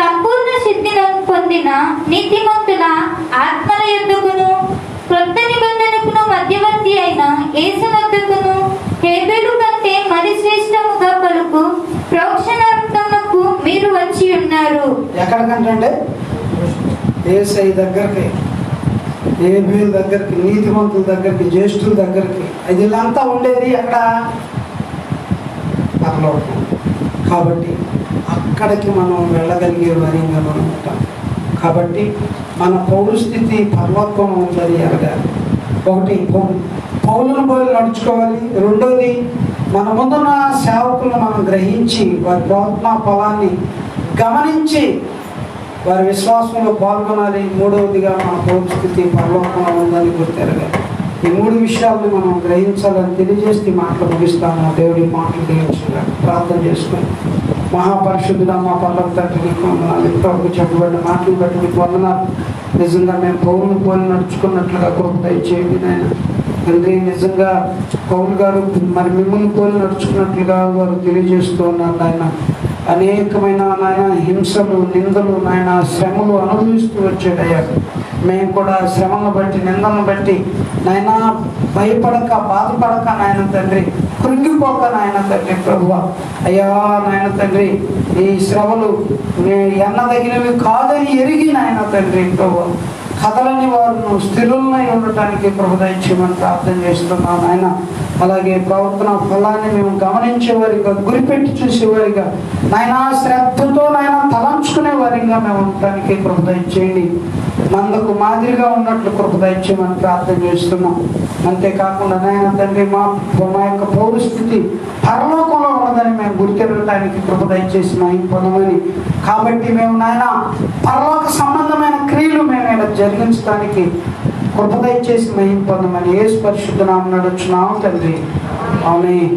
S2: సంపూర్ణ సిద్ధిని పొందిన నీతిమంతుల ఆత్మల యుద్ధకును క్రొత్త నిబంధనకును మధ్యవర్తి అయిన యేసునొద్దకును హేబెలు కంటే మరి శ్రేష్టముగా పలుకు ప్రోక్షణార్థమునకు మీరు వచ్చి ఉన్నారు.
S1: ఎక్కడికంటే యేసయ్య దగ్గరికి, హేబెలు దగ్గరికి, నీతిమంతుల దగ్గరికి, జ్యేష్ఠుల దగ్గరికి. ఇదంతా ఉండేది అక్కడ పరలోకం. కాబట్టి అక్కడికి మనం వెళ్ళగలిగే వారిగా మనం ఉంటాం. కాబట్టి మన పౌరస్థితి పరలోకంలో ఉందని అడగాలి. ఒకటి, పౌలును పోలి నడుచుకోవాలి. రెండోది, మన ముందున్న సేవకులను మనం గ్రహించి వారి ఆత్మ ఫలాన్ని గమనించి వారి విశ్వాసంలో పాల్గొనాలి. మూడవదిగా మన పరిస్థితి పరలోకంలో ఉందని గుర్తెరగాలి. ఈ 3 విషయాలను మనం గ్రహించాలని తెలియజేస్తే మాటలు ముగిస్తాము. దేవుడి మాటలు గ్రహించాలి. ప్రార్థన చేసుకుని, మహాపరిశుద్ధుడా మా పర్లోక తండ్రి, నీకు వందనాలు. ఇంతవరకు చెప్పబడిన మాటలు బట్టి నీకు వందనాలు. నిజంగా మేము పౌరులు పోలి నడుచుకున్నట్లుగా కృప దయచేయండి నాయన తండ్రి. నిజంగా పౌలు గారు మరి మిమ్మల్ని పోలి నడుచుకున్నట్లుగా వారు తెలియజేస్తూ ఉన్నారు నాయన. అనేకమైన నాయన హింసలు, నిందలు, నాయన శ్రమలు అనుభవిస్తూ వచ్చాడయ్యా. మేము కూడా శ్రమలను బట్టి, నిందలను బట్టి నాయన భయపడక, బాధపడక నాయన తండ్రి, కృంగిపోక నాయన తండ్రి ప్రభువా అయ్యా నాయన తండ్రి, ఈ శ్రమలు ఎన్నదగినవి కాదని ఎరిగి నాయన తండ్రి ప్రభువా కథలని వారు స్థిరులనై ఉండటానికి ప్రభు దయచేయమని ప్రార్థన చేస్తున్నాం నాయన. అలాగే ప్రవర్తన ఫలాన్ని మేము గమనించేవారిగా, గురిపెట్టి చూసేవారిగా నాయన, శ్రద్ధతో నాయన తలంచుకునే వారిగా మేము ఉండటానికి ప్రభు దయచేయండి. మందకు మాదిరిగా ఉన్నట్లు కృప దయచేయమని ప్రార్థన చేస్తున్నాం. అంతేకాకుండా నాయన తండ్రి, మా యొక్క పౌరస్థితి పరలోకంలో ఉన్నదని మేము గుర్తిరగటానికి కృప దయచేసి మహిమ పొందమని, కాబట్టి మేము నాయన పరలోక సంబంధమైన క్రియలు మేము ఇలా జరిగించడానికి కృప దయచేసి మహిమ పొందమని యేసు పరిశుద్ధ నామమున అడుగుచున్నాము తండ్రి. ఆమేన్.